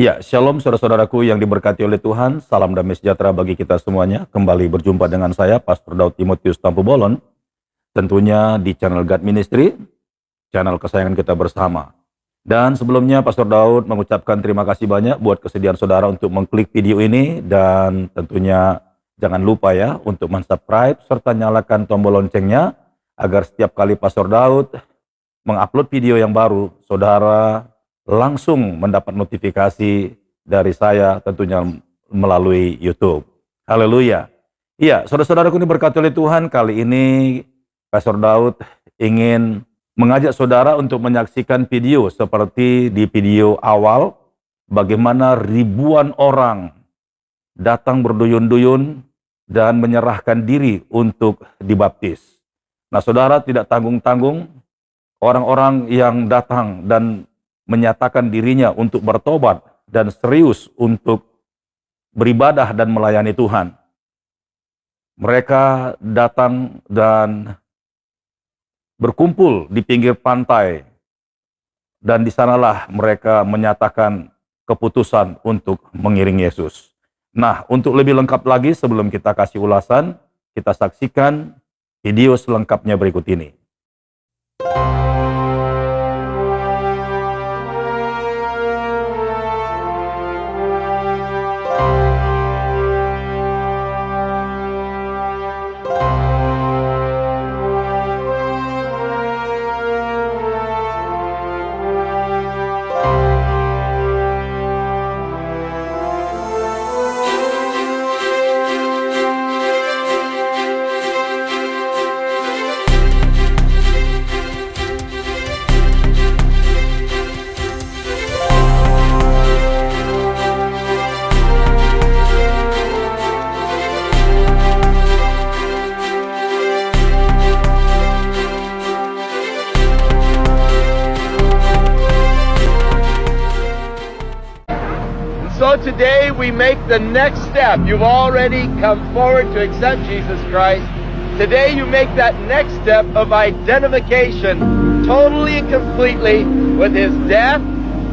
Ya, shalom saudara-saudaraku yang diberkati oleh Tuhan, salam damai sejahtera bagi kita semuanya. Kembali berjumpa dengan saya, Pastor Daud Timotius Tampu Bolon, tentunya di channel God Ministry, channel kesayangan kita bersama. Dan sebelumnya Pastor Daud mengucapkan terima kasih banyak buat kesediaan saudara untuk mengklik video ini, dan tentunya jangan lupa ya untuk subscribe serta nyalakan tombol loncengnya, agar setiap kali Pastor Daud mengupload video yang baru, saudara langsung mendapat notifikasi dari saya, tentunya melalui YouTube. Haleluya. Iya, saudara-saudaraku ini berkati oleh Tuhan, kali ini Pastor Daud ingin mengajak saudara untuk menyaksikan video seperti di video awal, bagaimana ribuan orang datang berduyun-duyun dan menyerahkan diri untuk dibaptis. Nah, saudara, tidak tanggung-tanggung orang-orang yang datang dan menyatakan dirinya untuk bertobat dan serius untuk beribadah dan melayani Tuhan. Mereka datang dan berkumpul di pinggir pantai, dan di sanalah mereka menyatakan keputusan untuk mengiring Yesus. Nah, untuk lebih lengkap lagi sebelum kita kasih ulasan, kita saksikan video selengkapnya berikut ini. So today we make the next step. You've already come forward to accept Jesus Christ. Today you make that next step of identification totally and completely with His death,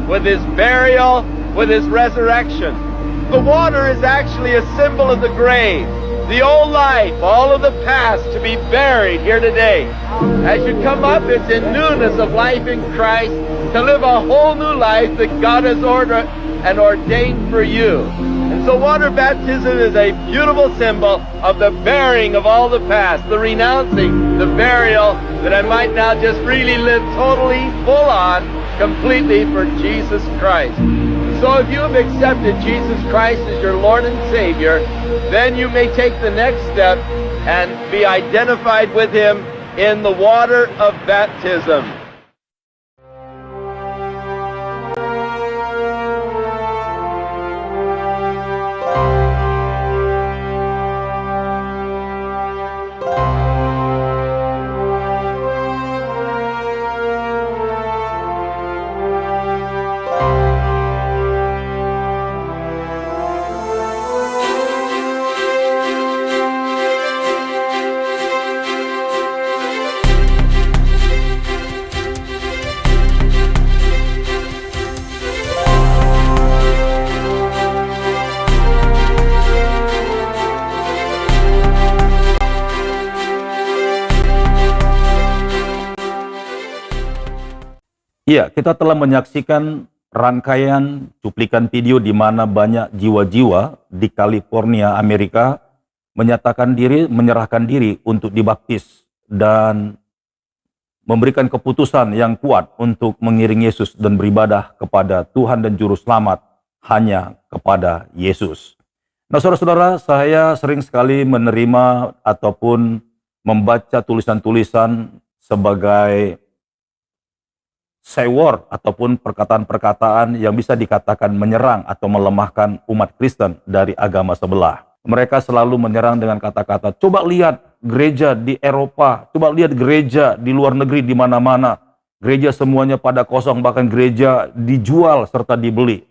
with His burial, with His resurrection. The water is actually a symbol of the grave, the old life, all of the past to be buried here today. As you come up, it's in newness of life in Christ, to live a whole new life that God has ordered and ordained for you. And so water baptism is a beautiful symbol of the burying of all the past, the renouncing, the burial, that I might now just really live totally, full on, completely for Jesus Christ. So if you have accepted Jesus Christ as your Lord and Savior, then you may take the next step and be identified with Him in the water of baptism. Iya, kita telah menyaksikan rangkaian cuplikan video di mana banyak jiwa-jiwa di California, Amerika menyerahkan diri untuk dibaptis dan memberikan keputusan yang kuat untuk mengiring Yesus dan beribadah kepada Tuhan dan Juru Selamat hanya kepada Yesus. Nah, saudara-saudara, saya sering sekali menerima ataupun membaca tulisan-tulisan sebagai sewor ataupun perkataan-perkataan yang bisa dikatakan menyerang atau melemahkan umat Kristen dari agama sebelah. Mereka selalu menyerang dengan kata-kata, coba lihat gereja di Eropa, coba lihat gereja di luar negeri di mana-mana. Gereja semuanya pada kosong, bahkan gereja dijual serta dibeli.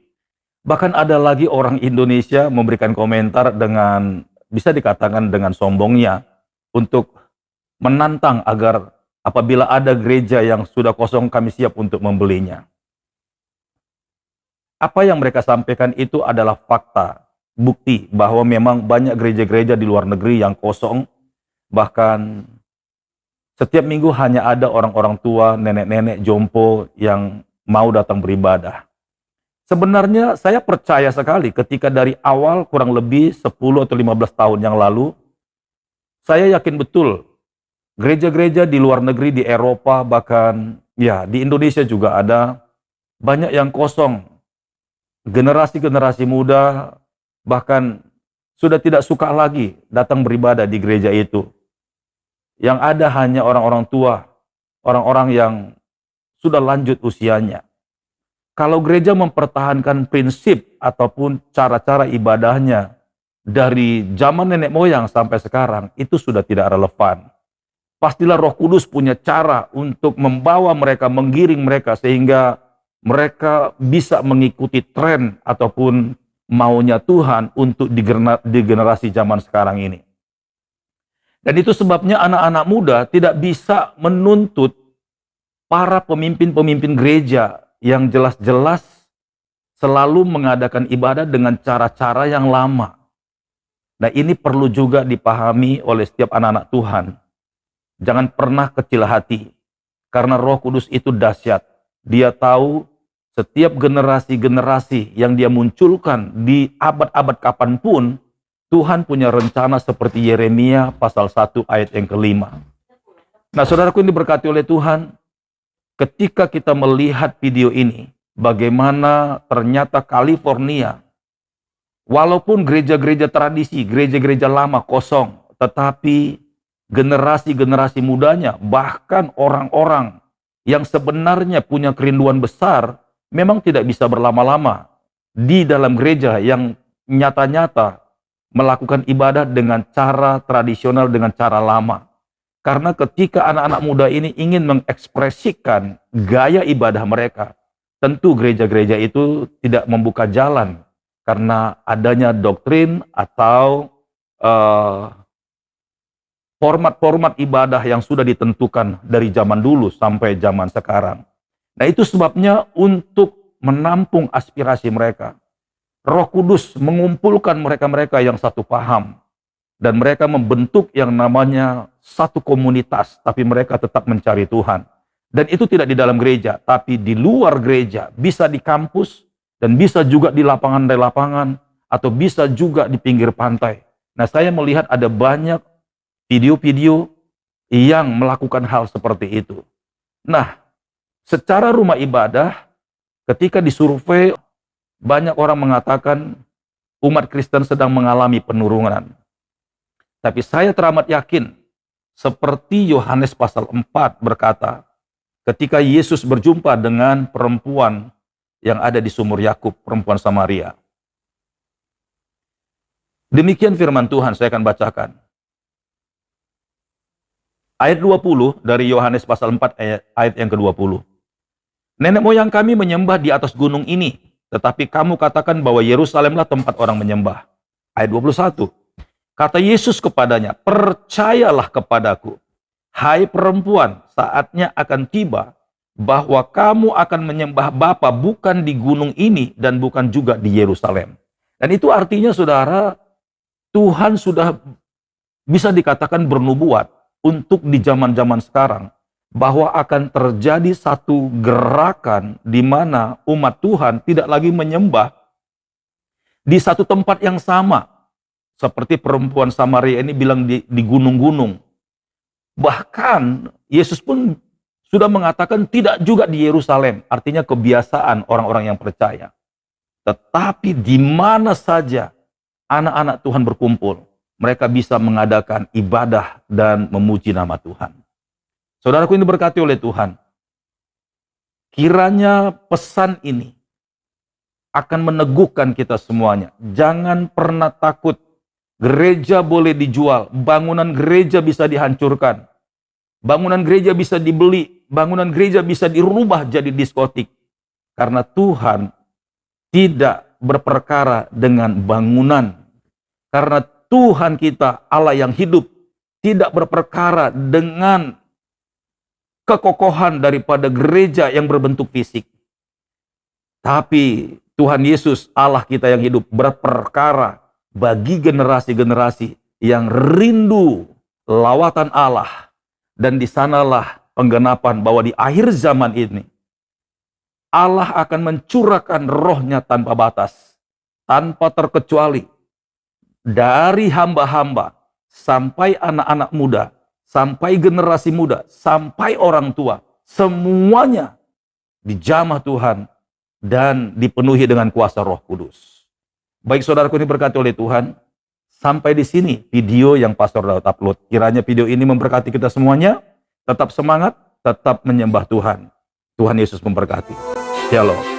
Bahkan ada lagi orang Indonesia memberikan komentar dengan, bisa dikatakan dengan sombongnya, untuk menantang agar apabila ada gereja yang sudah kosong, kami siap untuk membelinya. Apa yang mereka sampaikan itu adalah fakta, bukti bahwa memang banyak gereja-gereja di luar negeri yang kosong, bahkan setiap minggu hanya ada orang-orang tua, nenek-nenek, jompo yang mau datang beribadah. Sebenarnya saya percaya sekali ketika dari awal kurang lebih 10 atau 15 tahun yang lalu, saya yakin betul gereja-gereja di luar negeri, di Eropa, bahkan ya di Indonesia juga ada banyak yang kosong. Generasi-generasi muda bahkan sudah tidak suka lagi datang beribadah di gereja itu. Yang ada hanya orang-orang tua, orang-orang yang sudah lanjut usianya. Kalau gereja mempertahankan prinsip ataupun cara-cara ibadahnya dari zaman nenek moyang sampai sekarang, itu sudah tidak relevan. Pastilah Roh Kudus punya cara untuk membawa mereka, menggiring mereka sehingga mereka bisa mengikuti tren ataupun maunya Tuhan untuk di generasi zaman sekarang ini. Dan itu sebabnya anak-anak muda tidak bisa menuntut para pemimpin-pemimpin gereja yang jelas-jelas selalu mengadakan ibadah dengan cara-cara yang lama. Nah, ini perlu juga dipahami oleh setiap anak-anak Tuhan. Jangan pernah kecil hati, karena Roh Kudus itu dahsyat. Dia tahu setiap generasi-generasi yang dia munculkan di abad-abad kapanpun, Tuhan punya rencana seperti Yeremia pasal 1 ayat yang kelima. Nah, saudaraku yang diberkati oleh Tuhan, ketika kita melihat video ini, bagaimana ternyata California, walaupun gereja-gereja tradisi, gereja-gereja lama kosong, tetapi generasi-generasi mudanya, bahkan orang-orang yang sebenarnya punya kerinduan besar, memang tidak bisa berlama-lama di dalam gereja yang nyata-nyata melakukan ibadah dengan cara tradisional, dengan cara lama. Karena ketika anak-anak muda ini ingin mengekspresikan gaya ibadah mereka, tentu gereja-gereja itu tidak membuka jalan karena adanya doktrin atau format-format ibadah yang sudah ditentukan dari zaman dulu sampai zaman sekarang. Nah, itu sebabnya untuk menampung aspirasi mereka, Roh Kudus mengumpulkan mereka-mereka yang satu paham, dan mereka membentuk yang namanya satu komunitas, tapi mereka tetap mencari Tuhan. Dan itu tidak di dalam gereja, tapi di luar gereja, bisa di kampus, dan bisa juga di lapangan-lapangan, atau bisa juga di pinggir pantai. Nah, saya melihat ada banyak video-video yang melakukan hal seperti itu. Nah, secara rumah ibadah, ketika disurvei, banyak orang mengatakan umat Kristen sedang mengalami penurunan. Tapi saya teramat yakin, seperti Yohanes pasal 4 berkata, ketika Yesus berjumpa dengan perempuan yang ada di sumur Yakub, perempuan Samaria. Demikian firman Tuhan, saya akan bacakan. Ayat 20 dari Yohanes pasal 4 ayat yang ke-20. Nenek moyang kami menyembah di atas gunung ini, tetapi kamu katakan bahwa Yerusalemlah tempat orang menyembah. Ayat 21. Kata Yesus kepadanya, percayalah kepadaku, hai perempuan, saatnya akan tiba bahwa kamu akan menyembah Bapa bukan di gunung ini dan bukan juga di Yerusalem. Dan itu artinya, saudara, Tuhan sudah bisa dikatakan bernubuat untuk di zaman-zaman sekarang, bahwa akan terjadi satu gerakan di mana umat Tuhan tidak lagi menyembah di satu tempat yang sama, seperti perempuan Samaria ini bilang di gunung-gunung. Bahkan Yesus pun sudah mengatakan tidak juga di Yerusalem, artinya kebiasaan orang-orang yang percaya. Tetapi di mana saja anak-anak Tuhan berkumpul, mereka bisa mengadakan ibadah dan memuji nama Tuhan. Saudaraku ini diberkati oleh Tuhan. Kiranya pesan ini akan meneguhkan kita semuanya. Jangan pernah takut. Gereja boleh dijual, bangunan gereja bisa dihancurkan. Bangunan gereja bisa dibeli, bangunan gereja bisa dirubah jadi diskotik. Karena Tuhan tidak berperkara dengan bangunan. Karena Tuhan kita, Allah yang hidup, tidak berperkara dengan kekokohan daripada gereja yang berbentuk fisik. Tapi Tuhan Yesus, Allah kita yang hidup, berperkara bagi generasi-generasi yang rindu lawatan Allah. Dan di sanalah penggenapan bahwa di akhir zaman ini, Allah akan mencurahkan rohnya tanpa batas, tanpa terkecuali, dari hamba-hamba, sampai anak-anak muda, sampai generasi muda, sampai orang tua, semuanya dijamah Tuhan dan dipenuhi dengan kuasa Roh Kudus. Baik saudaraku ini berkati oleh Tuhan, sampai di sini video yang Pastor Daud upload. Kiranya video ini memberkati kita semuanya. Tetap semangat, tetap menyembah Tuhan. Tuhan Yesus memberkati. Shalom.